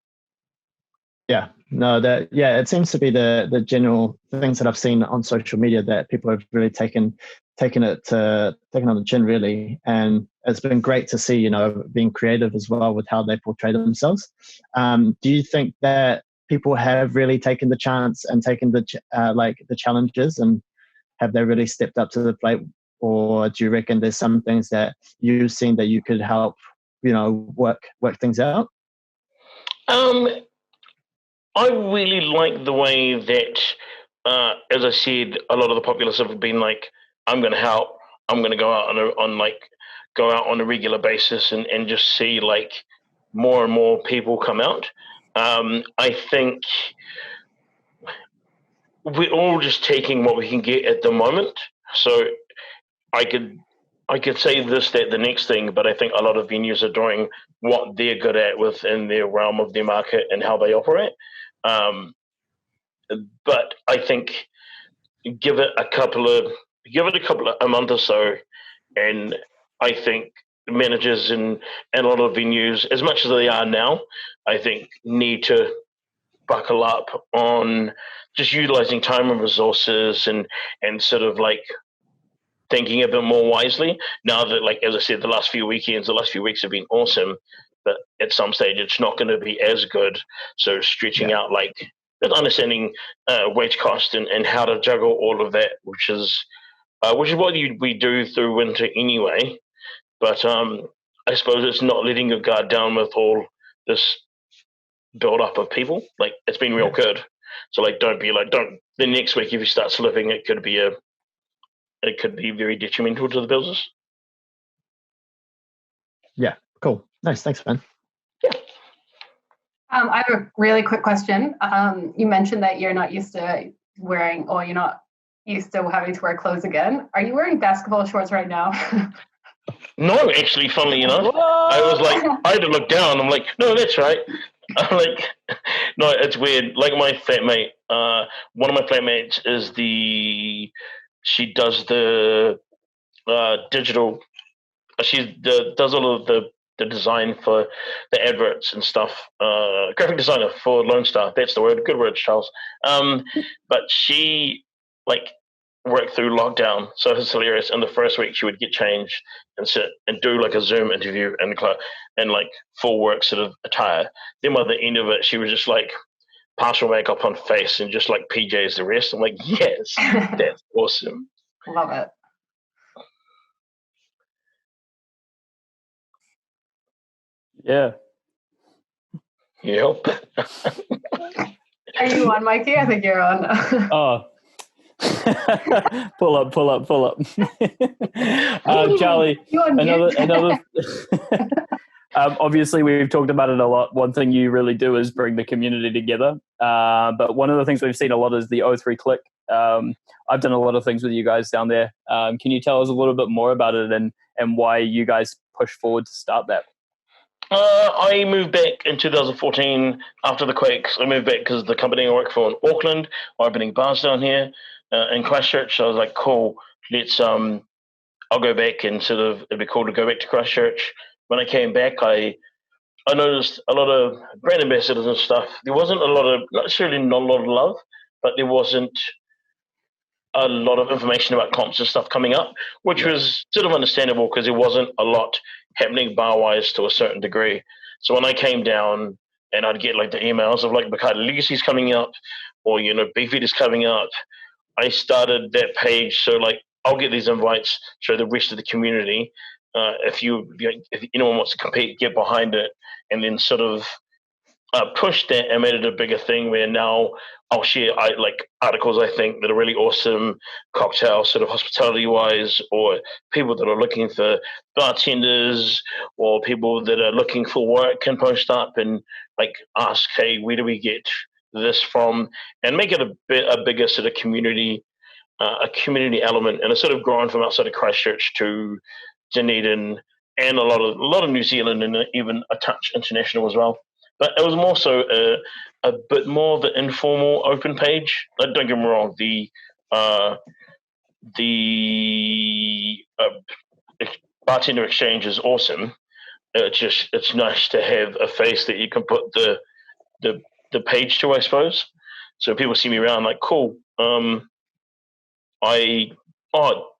Yeah, no, it seems to be the general things that I've seen on social media that people have really taken on the chin, really, and it's been great to see, being creative as well with how they portray themselves. Do you think that people have really taken the chance and taken the challenges, and have they really stepped up to the plate, or do you reckon there's some things that you've seen that you could help, work things out? I really like the way that, as I said, a lot of the populace have been like, I'm going to help. I'm going to go out on a regular basis and just see like more and more people come out. I think we're all just taking what we can get at the moment. So I could say this, that, the next thing, but I think a lot of venues are doing what they're good at within their realm of their market and how they operate. But I think give it a month or so, and I think managers and a lot of venues, as much as they are now, I think need to buckle up on just utilizing time and resources and sort of like thinking a bit more wisely. Now that, like, as I said, the last few weeks have been awesome, but at some stage it's not going to be as good. So stretching out, like, understanding wage cost and how to juggle all of that, which is what we do through winter anyway. But I suppose it's not letting your guard down with all this build up of people. Like, it's been real good. So like, don't the next week if you start slipping, it could be very detrimental to the business. Yeah, cool. Nice. Thanks, man. Yeah. I have a really quick question. You mentioned that you're not used to having to wear clothes again. Are you wearing basketball shorts right now? No, actually, funnily enough, I was like, I had to look down. I'm like, no, that's right. I'm like, no, it's weird. Like my flatmate, one of my flatmates she does the digital. She does all of the design for the adverts and stuff. Graphic designer for Lone Star. That's the word. Good word, Charles. But she worked through lockdown, so it's hilarious. In the first week, she would get changed and sit and do like a Zoom interview and like full work sort of attire. Then by the end of it, she was just like partial makeup on face and just like PJs the rest. I'm like, yes, that's awesome. Love it. Yeah. Yep. Are you on, Mikey? I think you're on. Oh. pull up. Charlie, another obviously we've talked about it a lot. One thing you really do is bring the community together. But one of the things we've seen a lot is the O3 clique. I've done a lot of things with you guys down there. Can you tell us a little bit more about it and why you guys pushed forward to start that? I moved back in 2014 after the quakes. I moved back because the company I work for in Auckland are opening bars down here in Christchurch. So I was like, cool, I'll go back and sort of, it'd be cool to go back to Christchurch. When I came back, I noticed a lot of brand ambassadors and stuff. There wasn't not a lot of love, but there wasn't a lot of information about comps and stuff coming up, which was sort of understandable because there wasn't a lot happening bar-wise to a certain degree. So when I came down and I'd get like the emails of like Bakata Legacy's coming up, or Beefeat is coming up, I started that page. So like I'll get these invites to the rest of the community. If anyone wants to compete, get behind it, and then sort of pushed that and made it a bigger thing where now I'll share like articles I think that are really awesome, cocktail sort of hospitality wise, or people that are looking for bartenders, or people that are looking for work can post up and like ask, hey, where do we get this from, and make it a bigger sort of community, a community element, and it's sort of grown from outside of Christchurch to Dunedin and a lot of New Zealand, and even a touch international as well. But it was more so a bit more of the informal open page. Don't get me wrong, the bartender exchange is awesome. It's nice to have a face that you can put the page to, I suppose. So people see me around like, cool.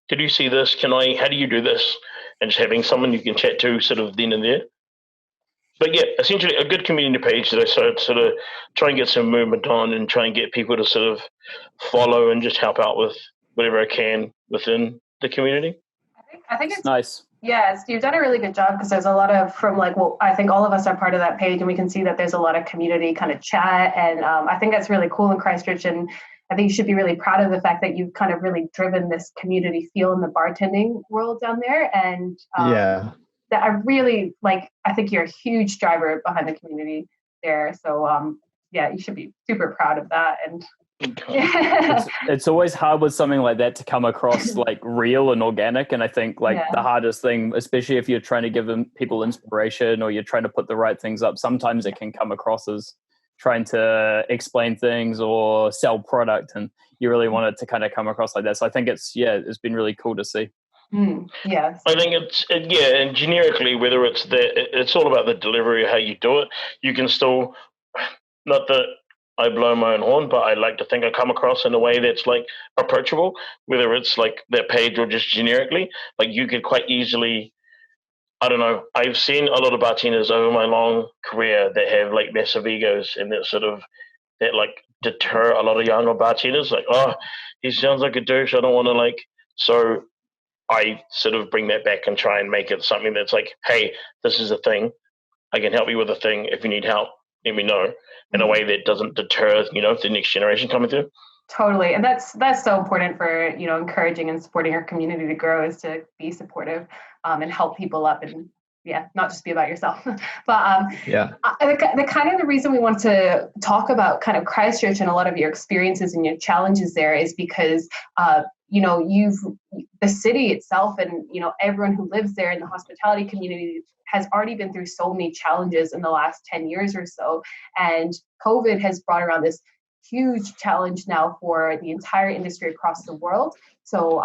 Did you see this? How do you do this? And just having someone you can chat to sort of then and there. But yeah, essentially a good community page that I sort of try and get some movement on and try and get people to sort of follow and just help out with whatever I can within the community. I think it's nice. Yes, you've done a really good job, because there's a lot of I think all of us are part of that page, and we can see that there's a lot of community kind of chat, and I think that's really cool in Christchurch, and I think you should be really proud of the fact that you've kind of really driven this community feel in the bartending world down there, and that I really like. I think you're a huge driver behind the community there. So you should be super proud of that. And it's always hard with something like that to come across like real and organic. And I think the hardest thing, especially if you're trying to give people inspiration or you're trying to put the right things up, sometimes it can come across as trying to explain things or sell product, and you really want it to kind of come across like that. So I think it's been really cool to see. Yes, I think and generically, whether it's all about the delivery, how you do it. You can still, not that I blow my own horn, but I like to think I come across in a way that's like approachable, whether it's like that page or just generically. Like you could quite easily, I don't know, I've seen a lot of bartenders over my long career that have like massive egos, and that like deter a lot of younger bartenders. Like, oh, he sounds like a douche, I don't want to like. So I sort of bring that back and try and make it something that's like, hey, this is a thing. I can help you with a thing. If you need help, let me know, in a way that doesn't deter, the next generation coming through. Totally. And that's so important for, encouraging and supporting our community to grow, is to be supportive and help people up, and not just be about yourself. But the reason we want to talk about kind of Christchurch and a lot of your experiences and your challenges there is because the city itself and everyone who lives there in the hospitality community has already been through so many challenges in the last 10 years or so, and COVID has brought around this huge challenge now for the entire industry across the world. So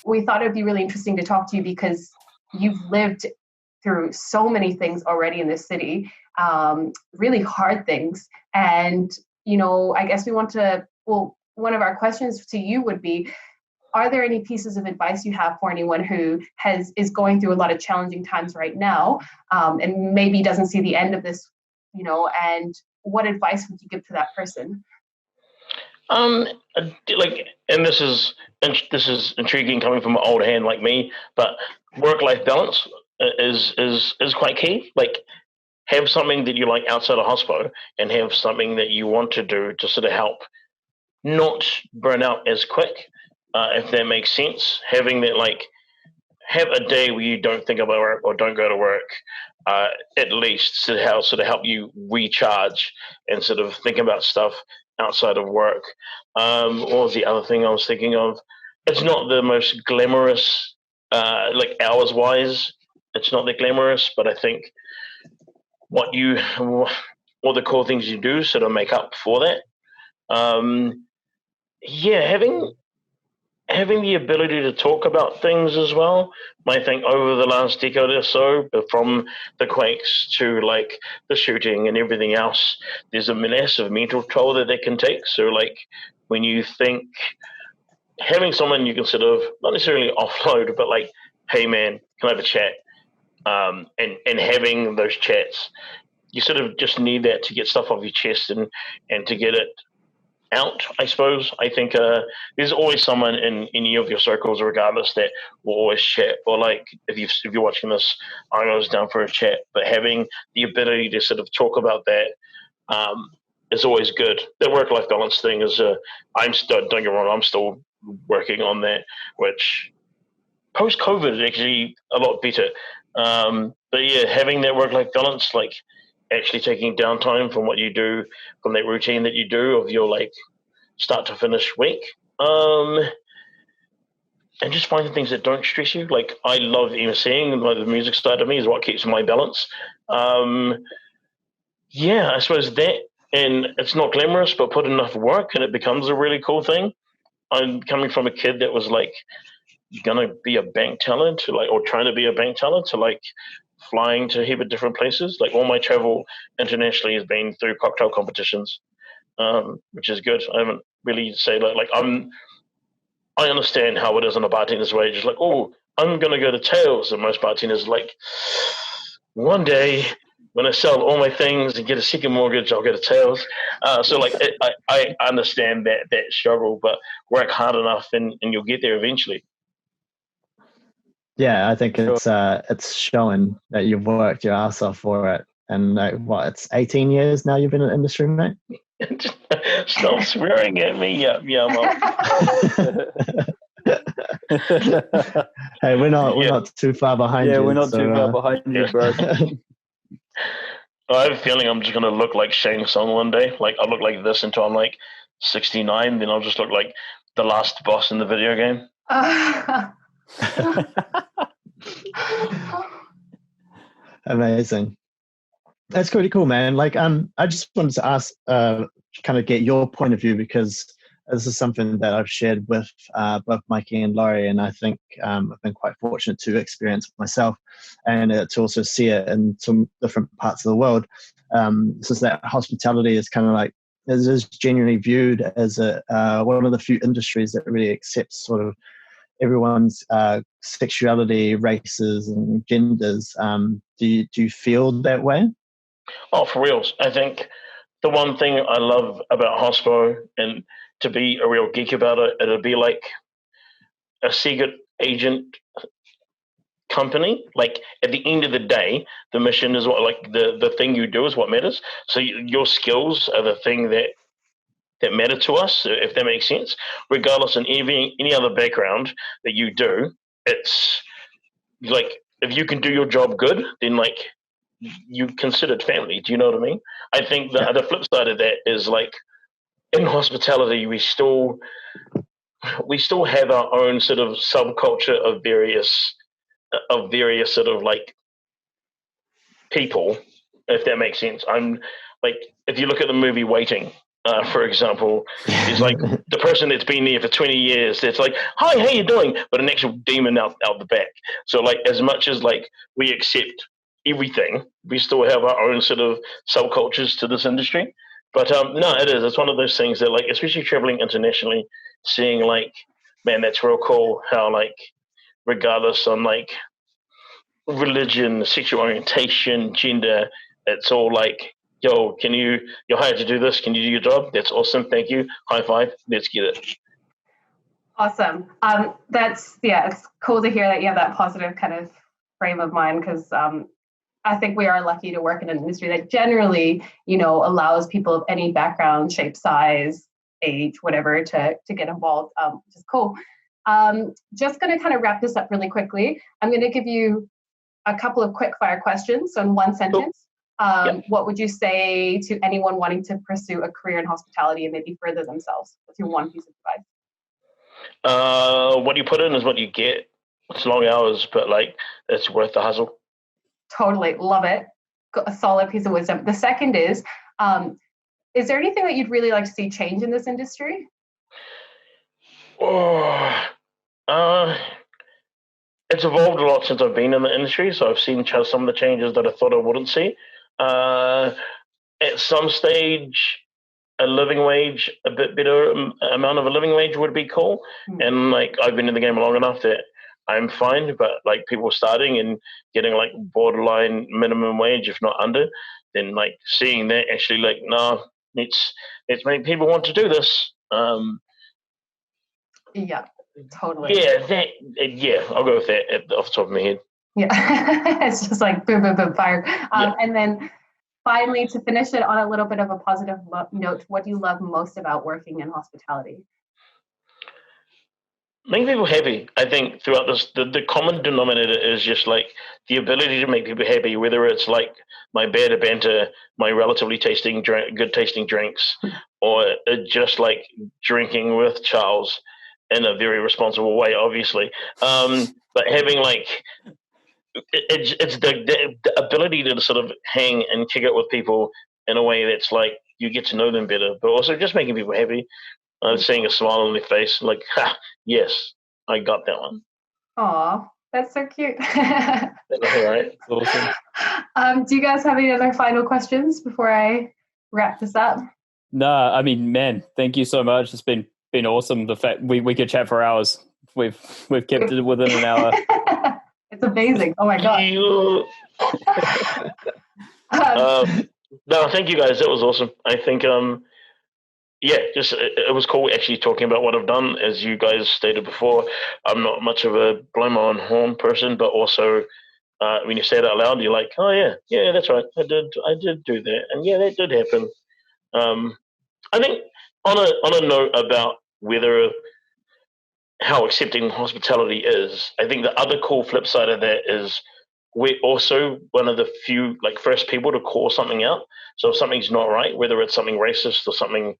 we thought it'd be really interesting to talk to you, because you've lived through so many things already in this city, really hard things. And, I guess one of our questions to you would be, are there any pieces of advice you have for anyone who is going through a lot of challenging times right now, and maybe doesn't see the end of this, and what advice would you give to that person? And this is intriguing coming from an old hand like me, but work-life balance is quite key. Like, have something that you like outside of Hospo, and have something that you want to do to sort of help not burn out as quick, if that makes sense. Having that, like, have a day where you don't think about work or don't go to work, at least to help you recharge and sort of think about stuff outside of work. What was the other thing I was thinking of? It's not the most glamorous, like hours wise, it's not that glamorous, but I think all the cool things you do sort of make up for that. Having the ability to talk about things as well. I think over the last decade or so, from the quakes to like the shooting and everything else, there's a massive mental toll that they can take. So like when you think having someone you can sort of not necessarily offload, but like, hey man, can I have a chat? and having those chats. You sort of just need that to get stuff off your chest and to get it out, I suppose. I think there's always someone in any of your circles, regardless, that will always chat. Or like if you're watching this, I'm always down for a chat. But having the ability to sort of talk about that is always good. The work-life balance thing is I'm still, don't get me wrong, I'm still working on that, which post-COVID is actually a lot better. But yeah, having that work-life balance, like actually taking downtime from what you do, from that routine that you do of your like start to finish week, and just finding things that don't stress you. Like I love emceeing, and like the music side of me is what keeps my balance. Yeah, I suppose that, and it's not glamorous, but put enough work and it becomes a really cool thing. I'm coming from a kid that was like gonna be a bank teller to like, or trying to be a bank teller to like flying to a heap of different places. Like all my travel internationally has been through cocktail competitions, which is good. I haven't really say like I understand how it is on a bartender's wage. It's like, oh, I'm gonna go to Tails, and most bartenders like, one day when I sell all my things and get a second mortgage, I'll go to Tails. So like I understand that struggle, but work hard enough and you'll get there eventually. Yeah, I think it's showing that you've worked your ass off for it. And it's 18 years now you've been in the industry, mate? Stop swearing at me. Yeah, Mom. Hey, we're not too far behind you. Yeah, we're not too far behind you, bro. I have a feeling I'm just going to look like Shane Song one day. Like, I'll look like this until I'm like 69. Then I'll just look like the last boss in the video game. Amazing. That's pretty cool, man. Like, I just wanted to ask, kind of get your point of view, because this is something that I've shared with both Mikey and Laurie, and I think I've been quite fortunate to experience myself and to also see it in some different parts of the world. Since that hospitality is kind of like is genuinely viewed as one of the few industries that really accepts sort of everyone's sexuality, races, and genders. Do you feel that way? Oh, for reals. I think the one thing I love about Hospo, and to be a real geek about it, it'll be like a secret agent company. Like at the end of the day, the mission is what, like the thing you do is what matters. So your skills are the thing that matter to us, if that makes sense. Regardless in any other background that you do, it's like if you can do your job good, then like you considered family. Do you know what I mean? I think the flip side of that is like in hospitality, we still have our own sort of subculture of various sort of like people, if that makes sense. I'm like, if you look at the movie Waiting, for example, it's like the person that's been there for 20 years, it's like, hi, how you doing? But an actual demon out the back. So like, as much as like we accept everything, we still have our own sort of subcultures to this industry. But no, it is. It's one of those things that like, especially traveling internationally, seeing like, man, that's real cool how like, regardless on like religion, sexual orientation, gender, it's all like, yo, you're hired to do this, can you do your job? That's awesome, thank you, high five, let's get it. Awesome. It's cool to hear that you have that positive kind of frame of mind, because I think we are lucky to work in an industry that generally, allows people of any background, shape, size, age, whatever, to get involved, which is cool. Just going to kind of wrap this up really quickly. I'm going to give you a couple of quick fire questions. So in one sentence, what would you say to anyone wanting to pursue a career in hospitality and maybe further themselves? What's your one piece of advice? What you put in is what you get. It's long hours, but like it's worth the hustle. Totally. Love it. A solid piece of wisdom. The second is there anything that you'd really like to see change in this industry? It's evolved a lot since I've been in the industry, so I've seen some of the changes that I thought I wouldn't see. At some stage, a living wage, a bit better amount of a living wage would be cool. And like I've been in the game long enough that I'm fine. But like people starting and getting like borderline minimum wage, if not under, then like seeing that actually like, no, let's make people want to do this. Yeah, totally. Yeah, I'll go with that off the top of my head. Yeah, it's just like boom, boom, boom, fire. And then finally, to finish it on a little bit of a positive note, what do you love most about working in hospitality? Making people happy. I think throughout this, the common denominator is just like the ability to make people happy, whether it's like my bear banter, my relatively good tasting drinks, or just like drinking with Charles in a very responsible way, obviously. But having like, it's the ability to sort of hang and kick it with people in a way that's like you get to know them better, but also just making people happy. Seeing a smile on their face, like, ha, yes, I got that one. Aw, that's so cute. That's all right. Awesome. Do you guys have any other final questions before I wrap this up? No, I mean, man, thank you so much. It's been awesome. The fact we could chat for hours. We've kept it within an hour. It's amazing. Oh my god. No, thank you guys. That was awesome. I think yeah, just it was cool actually talking about what I've done. As you guys stated before, I'm not much of a blow my own horn person, but also when you say it out loud, you're like, oh yeah, that's right. I did do that, and yeah, that did happen. I think on a note about how accepting hospitality is, I think the other cool flip side of that is we're also one of the few like first people to call something out. So if something's not right, whether it's something racist or something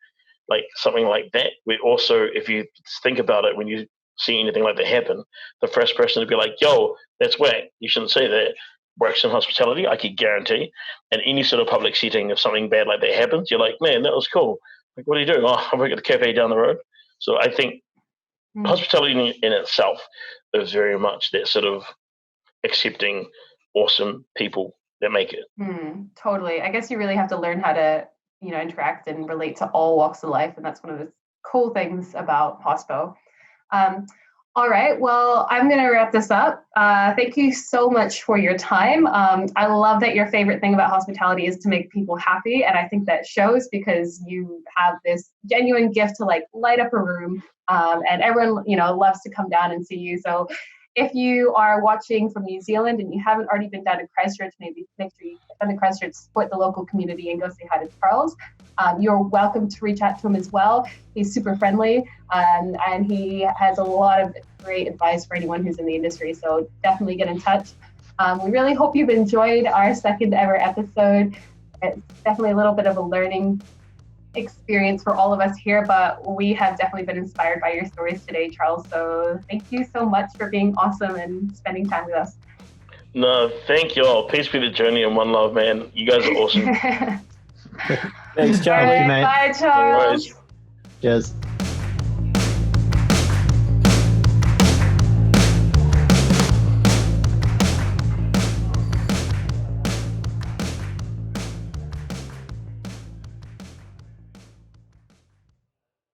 like that, we also, if you think about it, when you see anything like that happen, the first person to be like, yo, that's whack, you shouldn't say that, works in hospitality, I could guarantee. And any sort of public setting, if something bad like that happens, you're like, man, that was cool. Like, what are you doing? Oh, I work at the cafe down the road. So I think hospitality in itself is very much that sort of accepting, awesome people that make it. Totally. I guess you really have to learn how to, interact and relate to all walks of life. And that's one of the cool things about Hospo. All right. Well, I'm going to wrap this up. Thank you so much for your time. I love that your favorite thing about hospitality is to make people happy. And I think that shows because you have this genuine gift to like light up a room. And everyone, loves to come down and see you. So if you are watching from New Zealand and you haven't already been down to Christchurch, maybe make sure you come to Christchurch, support the local community and go say hi to Charles. You're welcome to reach out to him as well. He's super friendly and he has a lot of great advice for anyone who's in the industry. So definitely get in touch. We really hope you've enjoyed our second ever episode. It's definitely a little bit of a learning experience for all of us here, but we have definitely been inspired by your stories today, Charles. So thank you so much for being awesome and spending time with us. No, thank you all. Peace be the journey and one love, man. You guys are awesome. Thanks, Charlie. Right, bye, Charles. Cheers.